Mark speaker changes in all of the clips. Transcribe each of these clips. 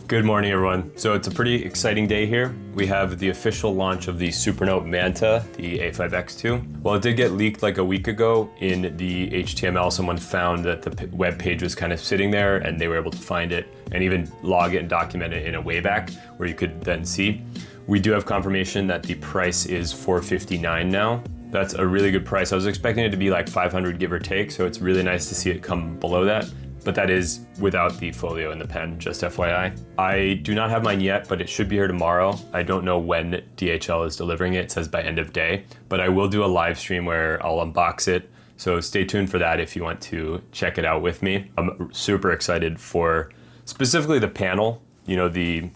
Speaker 1: Good morning, everyone. So it's a pretty exciting day here. We have the official launch of the Supernote Manta, the A5X2. Well, it did get leaked like a week ago in the HTML. Someone found that the web page was kind of sitting there and they were able to find it and even log it and document it in a Wayback where you could then see. We do have confirmation that the price is $459 now. That's a really good price. I was expecting it to be like 500 give or take, so it's really nice to see it come below that. But that is without the folio and the pen, just FYI. I do not have mine yet, but it should be here tomorrow. I don't know when DHL is delivering it. It says by end of day, but I will do a live stream where I'll unbox it. So stay tuned for that if you want to check it out with me. I'm super excited for specifically the panel. You know, the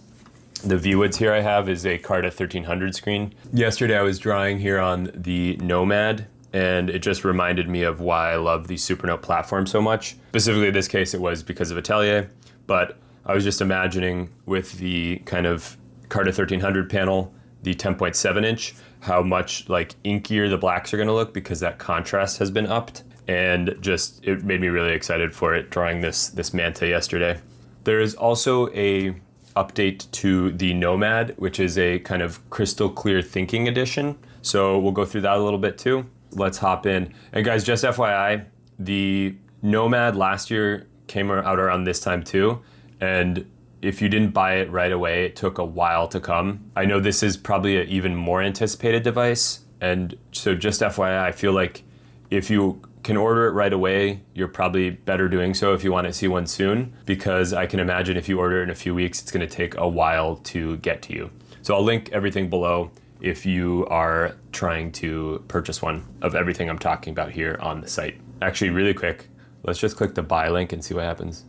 Speaker 1: V-Woods here I have is a Ratta 1300 screen. Yesterday I was drawing here on the Nomad, and it just reminded me of why I love the Supernote platform so much. Specifically in this case, it was because of Atelier, but I was just imagining with the kind of Ratta 1300 panel, the 10.7 inch, how much like inkier the blacks are gonna look because that contrast has been upped. And just, it made me really excited for it drawing this Manta yesterday. There is also a update to the Nomad, which is a kind of crystal clear thinking edition. So we'll go through that a little bit too. Let's hop in. And guys, just FYI, the Nomad last year came out around this time too. And if you didn't buy it right away, it took a while to come. I know this is probably an even more anticipated device. And so just FYI, I feel like if you can order it right away, you're probably better doing so if you want to see one soon, because I can imagine if you order it in a few weeks, it's going to take a while to get to you. So I'll link everything below if you are trying to purchase one of everything I'm talking about here on the site. Actually, really quick, let's just click the buy link and see what happens.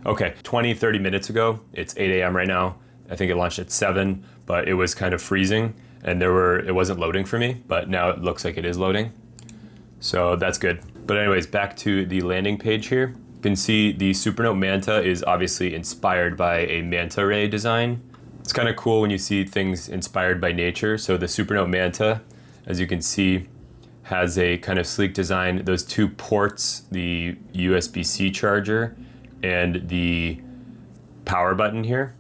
Speaker 1: Okay, 30 minutes ago, it's 8 a.m. right now. I think it launched at 7, but it was kind of freezing and it wasn't loading for me, but now it looks like it is loading. So that's good. But anyways, back to the landing page here. You can see the Supernote Manta is obviously inspired by a manta ray design. It's kind of cool when you see things inspired by nature. So the Supernote Manta, as you can see, has a kind of sleek design. Those two ports, the USB-C charger and the power button here,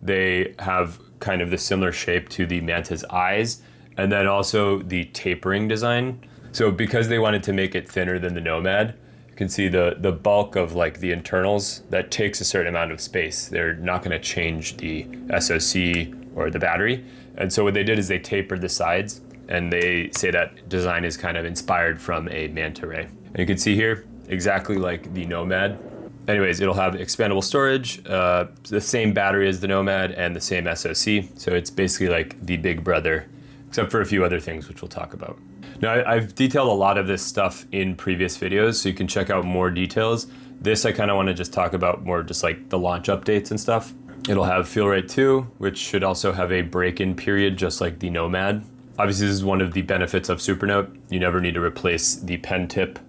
Speaker 1: they have kind of the similar shape to the Manta's eyes, and then also the tapering design. So because they wanted to make it thinner than the Nomad, you can see the bulk of like the internals, that takes a certain amount of space. They're not gonna change the SoC or the battery. And so what they did is they tapered the sides, and they say that design is kind of inspired from a manta ray. And you can see here, exactly like the Nomad. Anyways, it'll have expandable storage, the same battery as the Nomad and the same SoC. So it's basically like the big brother, except for a few other things, which we'll talk about. Now, I've detailed a lot of this stuff in previous videos, so you can check out more details. This, I kind of want to just talk about more just like the launch updates and stuff. It'll have feel rate 2, which should also have a break-in period, just like the Nomad. Obviously, this is one of the benefits of Supernote. You never need to replace the pen tip.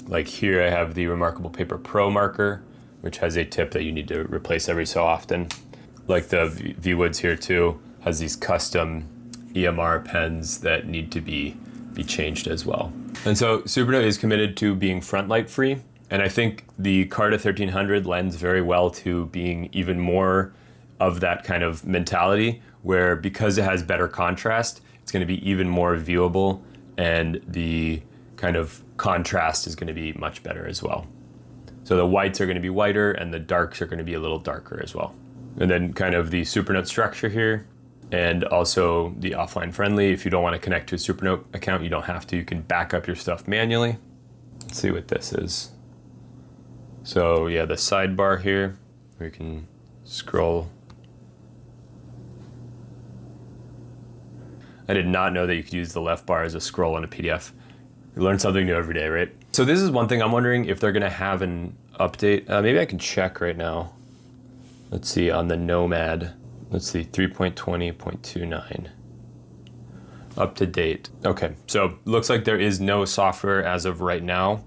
Speaker 1: Like here, I have the Remarkable Paper Pro marker, which has a tip that you need to replace every so often. Like the V-Woods here too, has these custom EMR pens that need to be changed as well. And so Supernote is committed to being front light free. And I think the Ratta 1300 lends very well to being even more of that kind of mentality, where because it has better contrast, it's gonna be even more viewable, and the kind of contrast is gonna be much better as well. So the whites are gonna be whiter and the darks are gonna be a little darker as well. And then kind of the Supernote structure here, and also the offline friendly. If you don't want to connect to a Supernote account, you don't have to. You can back up your stuff manually. Let's see what this is. So yeah, the sidebar here, where you can scroll. I did not know that you could use the left bar as a scroll on a PDF. You learn something new every day, right? So this is one thing I'm wondering if they're gonna have an update. Maybe I can check right now. Let's see, on the Nomad. Let's see, 3.20.29. Up to date. Okay, so looks like there is no software as of right now.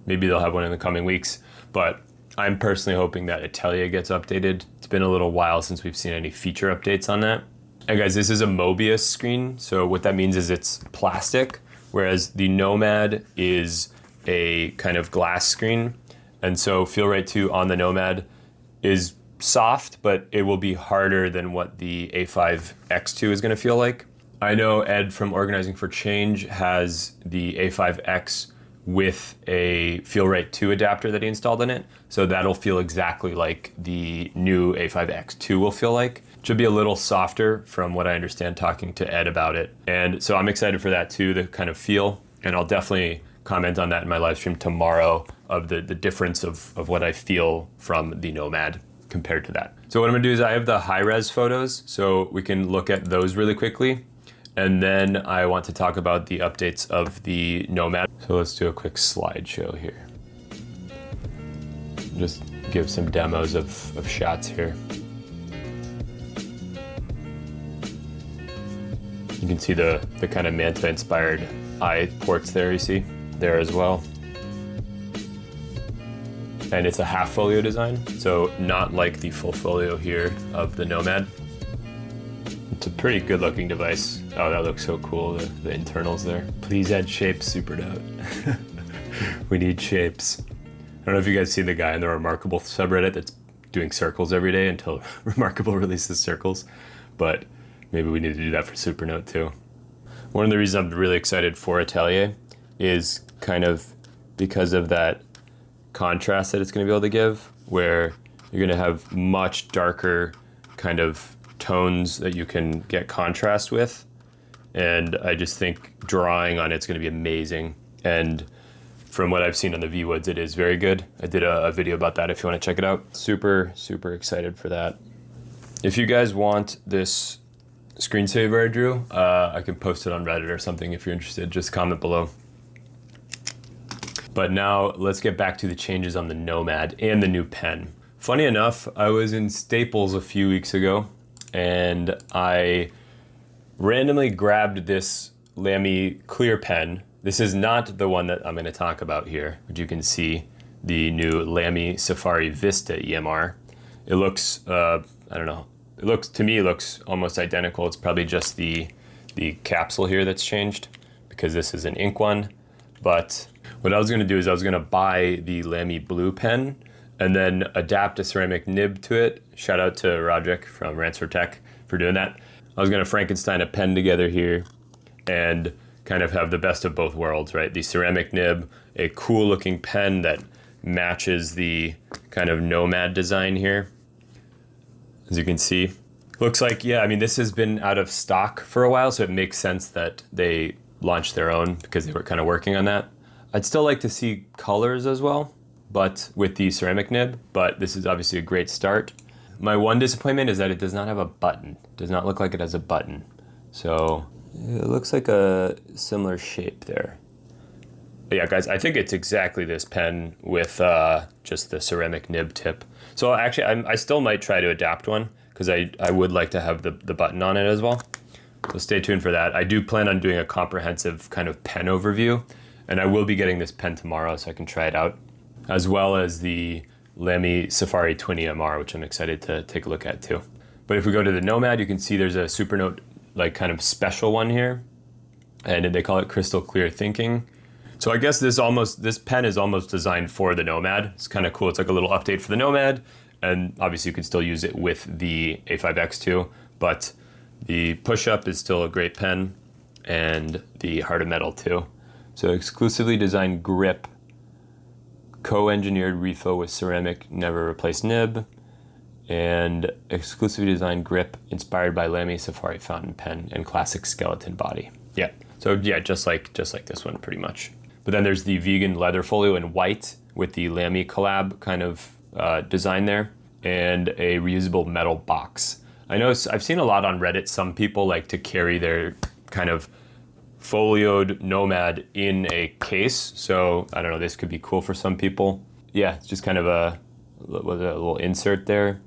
Speaker 1: Maybe they'll have one in the coming weeks, but I'm personally hoping that Atelier gets updated. It's been a little while since we've seen any feature updates on that. And guys, this is a Mobius screen. So what that means is it's plastic, whereas the Nomad is a kind of glass screen. And so feel rate 2 on the Nomad is soft, but it will be harder than what the A5X2 is going to feel like. I know Ed from Organizing for Change has the A5X with a Feel Right 2 adapter that he installed in it. So that'll feel exactly like the new A5X2 will feel like. It should be a little softer from what I understand talking to Ed about it. And so I'm excited for that too, the kind of feel. And I'll definitely comment on that in my live stream tomorrow of the difference of what I feel from the Nomad compared to that. So what I'm gonna do is I have the high res photos, so we can look at those really quickly. And then I want to talk about the updates of the Nomad. So let's do a quick slideshow here. Just give some demos of shots here. You can see the kind of Manta inspired eye ports there, you see there as well. And it's a half folio design, so not like the full folio here of the Nomad. It's a pretty good looking device. Oh, that looks so cool, the internals there. Please add shapes, Supernote. We need shapes. I don't know if you guys see the guy in the Remarkable subreddit that's doing circles every day until Remarkable releases circles, but maybe we need to do that for Supernote too. One of the reasons I'm really excited for Atelier is kind of because of that contrast that it's going to be able to give, where you're going to have much darker kind of tones that you can get contrast with. And I just think drawing on it's going to be amazing. And from what I've seen on the V-Woods, it is very good. I did a video about that if you want to check it out. Super, super excited for that. If you guys want this screensaver I drew, I can post it on Reddit or something if you're interested. Just comment below. But now let's get back to the changes on the Nomad and the new pen. Funny enough, I was in Staples a few weeks ago and I randomly grabbed this Lamy clear pen. This is not the one that I'm going to talk about here, but you can see the new Lamy Safari Vista EMR. It looks, I don't know, to me it looks almost identical. It's probably just the capsule here that's changed because this is an ink one. But what I was going to do is I was going to buy the Lamy blue pen and then adapt a ceramic nib to it. Shout out to Roderick from Ransford Tech for doing that. I was going to Frankenstein a pen together here and kind of have the best of both worlds, right? The ceramic nib, a cool looking pen that matches the kind of Nomad design here. As you can see, looks like, yeah, I mean, this has been out of stock for a while, so it makes sense that they launched their own because they were kind of working on that. I'd still like to see colors as well, but with the ceramic nib, but this is obviously a great start. My one disappointment is that it does not have a button. It does not look like it has a button. So it looks like a similar shape there. But yeah, guys, I think it's exactly this pen with just the ceramic nib tip. So actually, I still might try to adapt one because I would like to have the button on it as well. So stay tuned for that. I do plan on doing a comprehensive kind of pen overview, and I will be getting this pen tomorrow so I can try it out, as well as the Lamy Safari Twin EMR, which I'm excited to take a look at too. But if we go to the Nomad, you can see there's a Supernote like kind of special one here, and they call it Crystal Clear Thinking. So I guess this pen is almost designed for the Nomad. It's kind of cool. It's like a little update for the Nomad, and obviously you can still use it with the A5X2, but the push-up is still a great pen, and the Heart of Metal too. So exclusively designed grip, co-engineered refill with ceramic never replaced nib, and exclusively designed grip inspired by Lamy Safari fountain pen and classic skeleton body. Yeah, so yeah, just like this one pretty much. But then there's the vegan leather folio in white with the Lamy collab kind of design there, and a reusable metal box. I know I've seen a lot on Reddit, some people like to carry their kind of folioed Nomad in a case. So I don't know, this could be cool for some people. Yeah, it's just kind of a little insert there.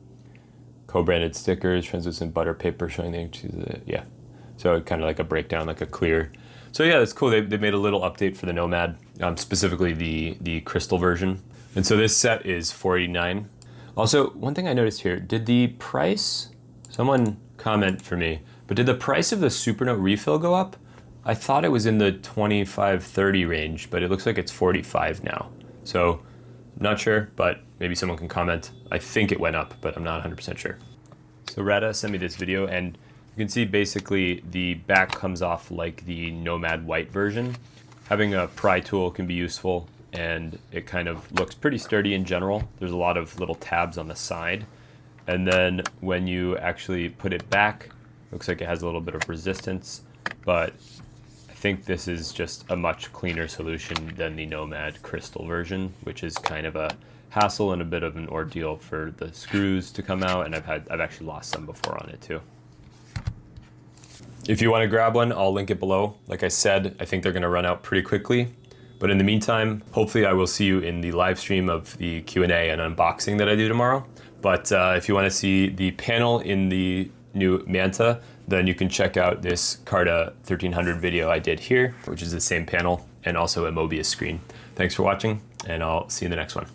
Speaker 1: Co-branded stickers, translucent butter paper showing the, yeah. So kind of like a breakdown, like a clear. So yeah, that's cool. They made a little update for the Nomad, specifically the crystal version. And so this set is $489. Also, one thing I noticed here, did the price, someone comment for me, but did the price of the Supernote refill go up? I thought it was in the 25-30 range, but it looks like it's 45 now. So Not sure, but maybe someone can comment. I think it went up, but I'm not 100% sure. So Ratta sent me this video, and you can see basically the back comes off like the Nomad White version. Having a pry tool can be useful, and it kind of looks pretty sturdy in general. There's a lot of little tabs on the side. And then when you actually put it back, looks like it has a little bit of resistance, but I think this is just a much cleaner solution than the Nomad Crystal version, which is kind of a hassle and a bit of an ordeal for the screws to come out, and I've actually lost some before on it too. If you want to grab one, I'll link it below. Like I said, I think they're going to run out pretty quickly. But in the meantime, hopefully I will see you in the live stream of the Q&A and unboxing that I do tomorrow. But if you want to see the panel in the new Manta, then you can check out this Carta 1300 video I did here, which is the same panel and also a Mobius screen. Thanks for watching, and I'll see you in the next one.